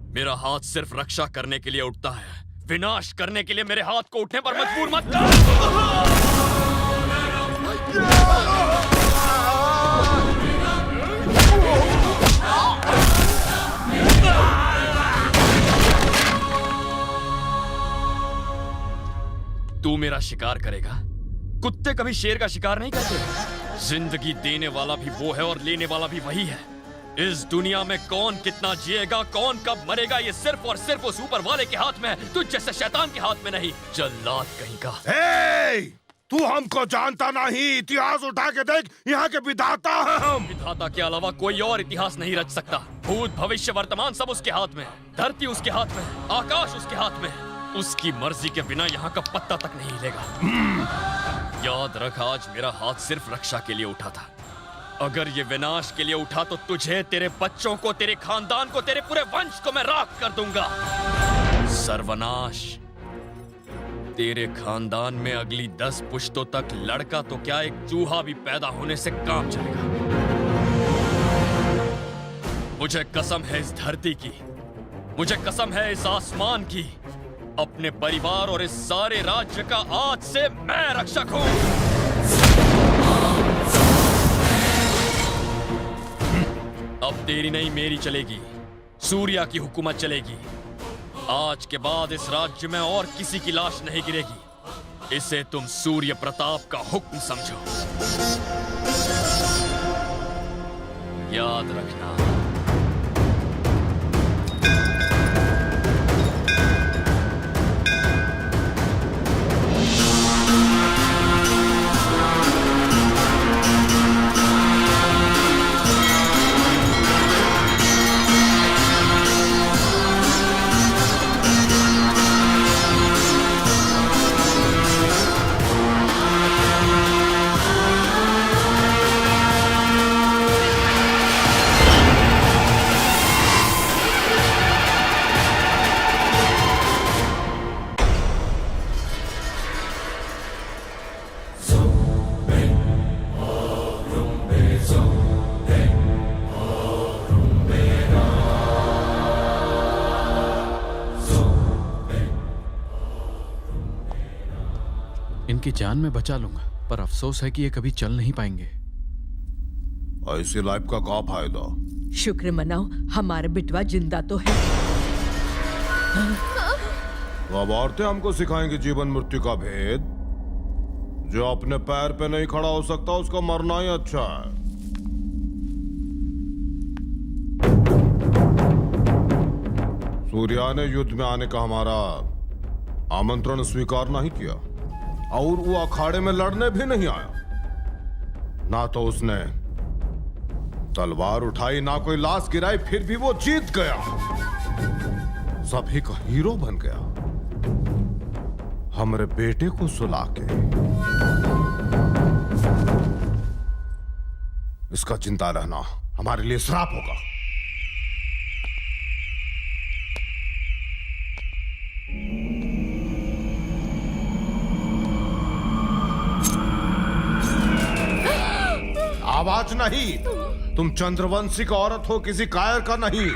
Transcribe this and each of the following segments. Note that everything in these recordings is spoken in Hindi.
मेरा हाथ सिर्फ रक्षा करने के लिए उठता है, विनाश करने के लिए मेरे हाथ को उठने पर मजबूर मत कर। तू मेरा शिकार करेगा? कुत्ते कभी शेर का शिकार नहीं करते। जिंदगी देने वाला भी वो है और लेने वाला भी वही है। इस दुनिया में कौन कितना जिएगा, कौन कब मरेगा, ये सिर्फ और सिर्फ उस ऊपर वाले के हाथ में है, तुझ जैसे शैतान के हाथ में नहीं। जल्लाद कहीं का। तू हमको जानता नहीं, इतिहास उठा के देख, यहाँ के विधाता हैं हम। विधाता के अलावा कोई और इतिहास नहीं रच सकता। भूत भविष्य वर्तमान सब उसके हाथ में है। धरती उसके हाथ में है, आकाश उसके हाथ में है। उसकी मर्जी के बिना यहाँ का पत्ता तक नहीं हिलेगा। याद रख, आज मेरा हाथ सिर्फ रक्षा के लिए उठा था। अगर ये विनाश के लिए उठा तो तुझे, तेरे बच्चों को, तेरे खानदान को, तेरे पूरे वंश को मैं राख कर दूंगा। सर्वनाश। तेरे खानदान में अगली 10 पुश्तों तक लड़का तो क्या, एक चूहा भी पैदा होने से काम चलेगा। मुझे कसम है इस धरती की, मुझे कसम है इस आसमान की, अपने परिवार और इस सारे राज्य का आज से मैं रक्षक हूं। अब तेरी नहीं मेरी चलेगी, सूर्या की हुकूमत चलेगी। आज के बाद इस राज्य में और किसी की लाश नहीं गिरेगी। इसे तुम सूर्य प्रताप का हुक्म समझो। याद रखना। इनकी जान मैं बचा लूंगा, पर अफसोस है कि ये कभी चल नहीं पाएंगे। ऐसी लाइफ का क्या फायदा? शुक्र मनाओ, हमारा बिटवा जिंदा तो है। अब औरतें हमको सिखाएंगी जीवन मृत्यु का भेद। जो अपने पैर पे नहीं खड़ा हो सकता उसका मरना ही अच्छा है। सूर्या ने युद्ध में आने का हमारा आमंत्रण स्वीकार नहीं किया और वो अखाड़े में लड़ने भी नहीं आया। ना तो उसने तलवार उठाई, ना कोई लाश गिराई, फिर भी वो जीत गया, सभी का हीरो बन गया, हमारे बेटे को सुला के। इसका चिंता रहना हमारे लिए श्राप होगा। आवाज नहीं। तुम चंद्रवंशी का औरत हो, किसी कायर का नहीं।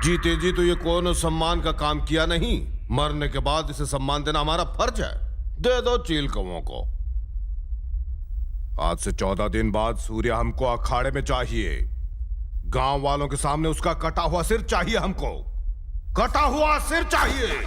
जीते जी तो ये कौन सम्मान का काम किया नहीं, मरने के बाद इसे सम्मान देना हमारा फर्ज है। दे दो चील कौओं को। आज से 14 दिन बाद सूर्य हमको अखाड़े में चाहिए। गांव वालों के सामने उसका कटा हुआ सिर चाहिए हमको। कटा हुआ सिर चाहिए।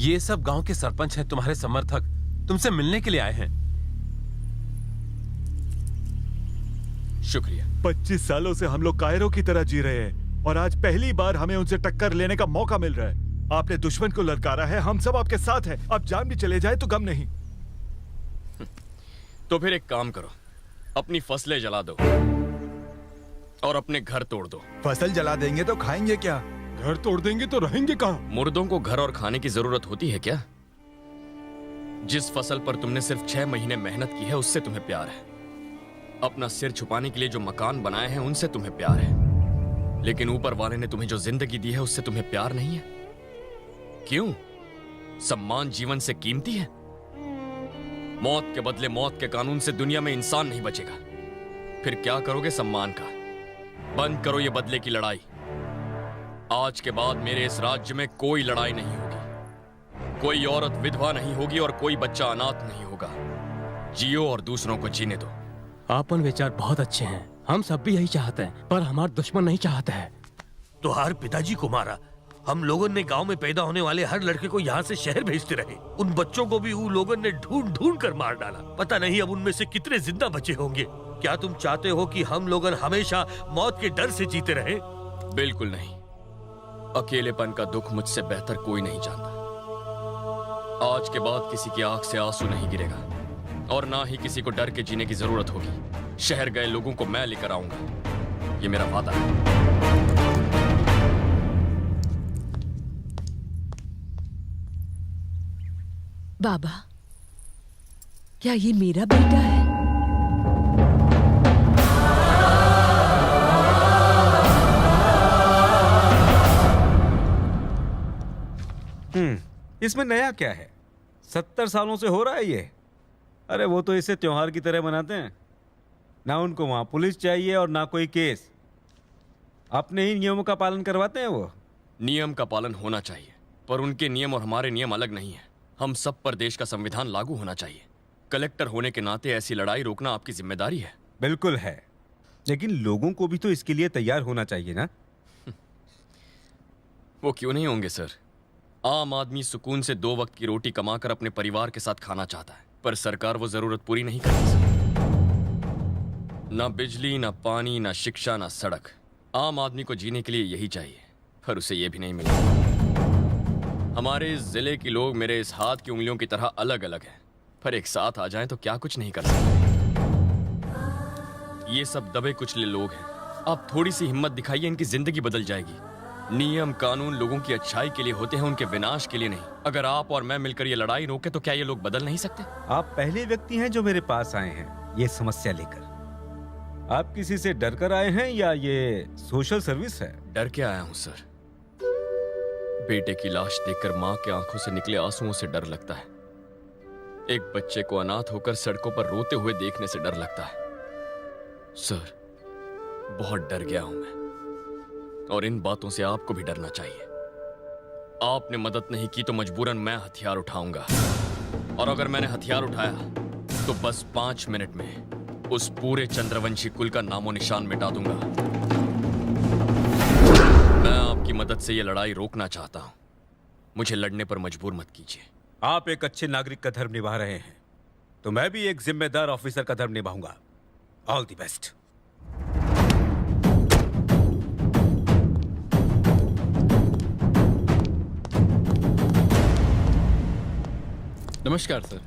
ये सब गांव के सरपंच हैं, तुम्हारे समर्थक, तुमसे मिलने के लिए आए हैं। शुक्रिया। 25 सालों से हम लोग कायरों की तरह जी रहे हैं और आज पहली बार हमें उनसे टक्कर लेने का मौका मिल रहा है। आपने दुश्मन को ललकारा है, हम सब आपके साथ हैं। अब जान भी चले जाए तो गम नहीं। तो फिर एक काम करो, अपनी फसलें जला दो और अपने घर तोड़ दो। फसल जला देंगे तो खाएंगे क्या? घर तोड़ देंगे तो रहेंगे कहाँ? मुर्दों को घर और खाने की जरूरत होती है क्या? जिस फसल पर तुमने सिर्फ 6 महीने मेहनत की है उससे तुम्हें प्यार है। अपना सिर छुपाने के लिए जो मकान बनाए हैं उनसे तुम्हें प्यार है। लेकिन ऊपर वाले ने तुम्हें जो जिंदगी दी है उससे तुम्हें प्यार नहीं है। क्यों? सम्मान जीवन से कीमती है। मौत के बदले मौत के कानून से दुनिया में इंसान नहीं बचेगा। फिर क्या करोगे सम्मान का? बंद करो ये बदले की लड़ाई। आज के बाद मेरे इस राज्य में कोई लड़ाई नहीं होगी, कोई औरत विधवा नहीं होगी और कोई बच्चा अनाथ नहीं होगा। जियो और दूसरों को जीने दो। आपन विचार बहुत अच्छे हैं, हम सब भी यही चाहते हैं, पर हमारे दुश्मन नहीं चाहते हैं। तुहार पिताजी को मारा, हम लोगों ने गांव में पैदा होने वाले हर लड़के को यहाँ से शहर भेजते रहे। उन बच्चों को भी उन लोगों ने ढूंढ ढूंढ कर मार डाला। पता नहीं अब उनमें से कितने जिंदा बचे होंगे। क्या तुम चाहते हो कि हम लोग हमेशा मौत के डर से जीते रहे? बिल्कुल नहीं। अकेलेपन का दुख मुझसे बेहतर कोई नहीं जानता। आज के बाद किसी की आंख से आंसू नहीं गिरेगा और ना ही किसी को डर के जीने की जरूरत होगी। शहर गए लोगों को मैं लेकर आऊंगा, ये मेरा वादा है। बाबा, क्या ये मेरा बेटा है? इसमें नया क्या है? 70 सालों से हो रहा है ये। अरे वो तो इसे त्योहार की तरह मनाते हैं। ना उनको वहां पुलिस चाहिए और ना कोई केस। अपने ही नियमों का पालन करवाते हैं वो। नियम का पालन होना चाहिए, पर उनके नियम और हमारे नियम अलग नहीं है। हम सब पर देश का संविधान लागू होना चाहिए। कलेक्टर होने के नाते ऐसी लड़ाई रोकना आपकी जिम्मेदारी है। बिल्कुल है, लेकिन लोगों को भी तो इसके लिए तैयार होना चाहिए ना। वो क्यों नहीं होंगे सर? आम आदमी सुकून से 2 वक्त की रोटी कमाकर अपने परिवार के साथ खाना चाहता है, पर सरकार वो जरूरत पूरी नहीं करती सर। ना बिजली, ना पानी, ना शिक्षा, ना सड़क। आम आदमी को जीने के लिए यही चाहिए, पर उसे ये भी नहीं मिला। हमारे इस जिले के लोग मेरे इस हाथ की उंगलियों की तरह अलग अलग हैं, पर एक साथ आ जाएं तो क्या कुछ नहीं कर सकते। ये सब दबे कुचले लोग हैं। आप थोड़ी सी हिम्मत दिखाइए, इनकी जिंदगी बदल जाएगी। नियम कानून लोगों की अच्छाई के लिए होते हैं, उनके विनाश के लिए नहीं। अगर आप और मैं मिलकर ये लड़ाई रोके तो क्या ये लोग बदल नहीं सकते? आप पहले व्यक्ति हैं जो मेरे पास आए हैं ये समस्या लेकर। आप किसी से डर कर आए हैं या ये सोशल सर्विस है? डर के आया हूं सर। बेटे की लाश देखकर माँ के आंखों से निकले आंसुओं से डर लगता है। एक बच्चे को अनाथ होकर सड़कों पर रोते हुए देखने से डर लगता है। सर, बहुत डर गया हूं मैं, और इन बातों से आपको भी डरना चाहिए। आपने मदद नहीं की तो मजबूरन मैं हथियार उठाऊंगा, और अगर मैंने हथियार उठाया तो बस 5 मिनट में उस पूरे चंद्रवंशी कुल का नामो निशान मिटा दूंगा। मैं आपकी मदद से ये लड़ाई रोकना चाहता हूं। मुझे लड़ने पर मजबूर मत कीजिए। आप एक अच्छे नागरिक का धर्म निभा रहे हैं, तो मैं भी एक जिम्मेदार ऑफिसर का धर्म निभाऊंगा। All the best. नमस्कार सर,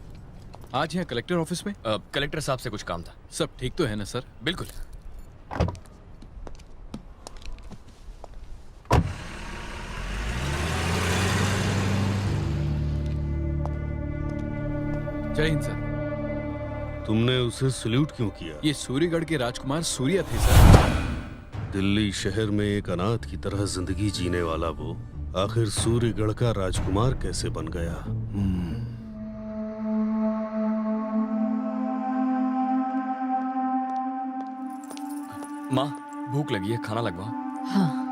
आज यहाँ कलेक्टर ऑफिस में? कलेक्टर साहब से कुछ काम था। सब ठीक तो है ना सर? बिल्कुल। जय हिंद सर। तुमने उसे सल्यूट क्यों किया? ये सूर्यगढ़ के राजकुमार सूर्या थे सर। दिल्ली शहर में एक अनाथ की तरह जिंदगी जीने वाला वो आखिर सूर्यगढ़ का राजकुमार कैसे बन गया? माँ, भूख लगी है, खाना लगवाओ। हाँ।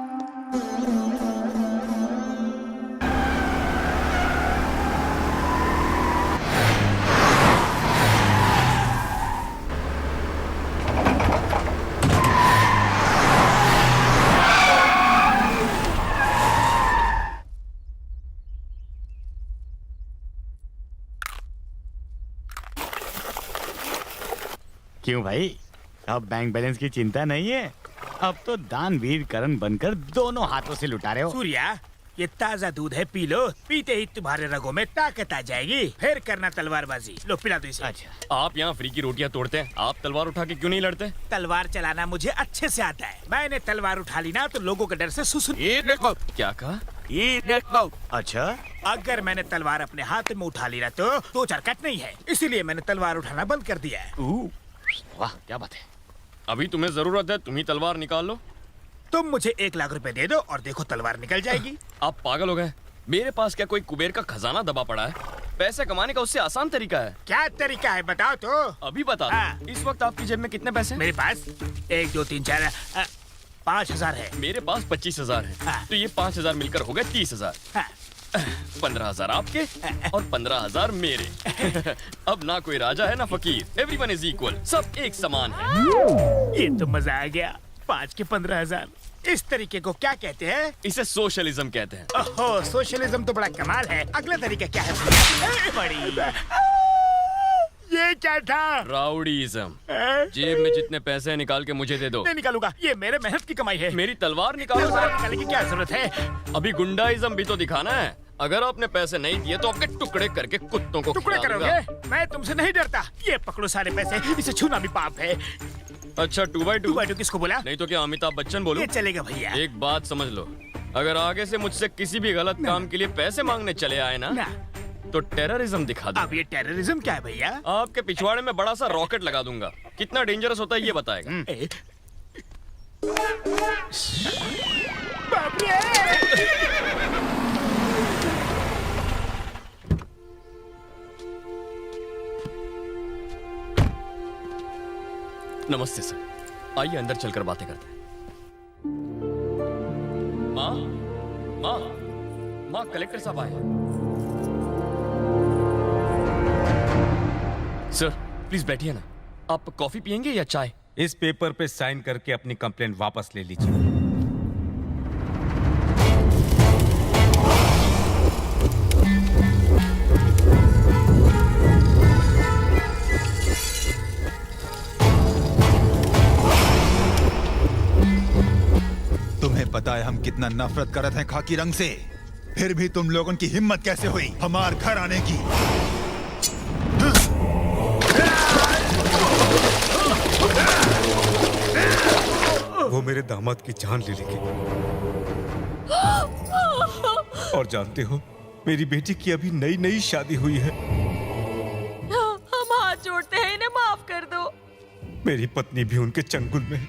क्यों भाई, अब बैंक बैलेंस की चिंता नहीं है? अब तो दानवीर करण बनकर दोनों हाथों से लुटा रहे हो। सूर्या, ये ताजा दूध है, पी लो। पीते ही तुम्हारे रगों में ताकत आ जाएगी। फिर करना तलवारबाजी। लो पिला दो इसे। अच्छा, आप यहाँ फ्री की रोटियाँ तोड़ते हैं, आप तलवार उठा के क्यों नहीं लड़ते? तलवार चलाना मुझे अच्छे से आता है। मैंने तलवार उठा ली ना तो लोगों के डर से सुसु। ये देखो। क्या कहा? ये देखो। अच्छा, अगर मैंने तलवार अपने हाथ में उठा ली ना तो दो चार कट नहीं है, इसीलिए मैंने तलवार उठाना बंद कर दिया है। वाह क्या बात है। अभी तुम्हें जरूरत है, तुम ही तलवार निकाल लो। तुम मुझे 1 लाख रुपए दे दो और देखो तलवार निकल जाएगी। आप पागल हो गए? मेरे पास क्या कोई कुबेर का खजाना दबा पड़ा है? पैसे कमाने का उससे आसान तरीका है। क्या तरीका है बताओ तो। अभी बता दो। इस वक्त आपकी जेब में कितने पैसे? मेरे पास 1 2 3 4 5,000 है। मेरे पास 25,000 है। तो ये 5,000 मिलकर हो गए 30,000। 15,000 आपके और 15,000 मेरे। अब ना कोई राजा है ना फकीर, एवरीवन इज इक्वल, सब एक समान है। ये तो मजा आ गया। 5 के 15,000, इस तरीके को क्या कहते हैं? इसे सोशलिज्म कहते हैं। ओहो, सोशलिज्म तो बड़ा कमाल है। अगला तरीका क्या है? बड़ी ये क्या था? राउडीज्म। जेब में जितने पैसे हैं निकाल के मुझे दे दो। नहीं निकालूंगा, ये मेरे मेहनत की कमाई है। मेरी तलवार निकालो। तलवार निकालने की क्या जरूरत है? अभी गुंडाइज्म भी तो दिखाना है। अगर आपने पैसे नहीं दिए तो आपके टुकड़े करके कुत्तों को टुकड़े खिला दूंगा। करोगे? मैं तुमसे नहीं डरता। ये पकड़ो सारे पैसे, इसे छूना भी पाप है। अच्छा 2 by 2? 2 by 2 किसको बोला? नहीं तो क्या अमिताभ बच्चन बोलूं? ये चलेगा भैया। एक बात समझ लो, अगर आगे से मुझसे किसी भी गलत काम के लिए पैसे मांगने चले आए ना तो टेररिज्म दिखा दो। अब ये टेररिज्म क्या है भैया? आपके पिछवाड़े में बड़ा सा रॉकेट लगा दूंगा। कितना डेंजरस होता है ये बताएगा। बाप रे! नमस्ते सर, आइए अंदर चलकर बातें करते हैं। माँ माँ माँ, कलेक्टर साहब आए। सर प्लीज बैठिए ना। आप कॉफी पियेंगे या चाय? इस पेपर पे साइन करके अपनी कंप्लेंट वापस ले लीजिए। तुम्हें पता है हम कितना नफरत करते हैं खाकी रंग से, फिर भी तुम लोगों की हिम्मत कैसे हुई हमार घर आने की? वो मेरे दामाद की जान ले लेंगे। और जानते हो, मेरी बेटी की अभी नई नई शादी हुई है। हम हाथ जोड़ते हैं, इन्हें माफ कर दो। मेरी पत्नी भी उनके चंगुल में है।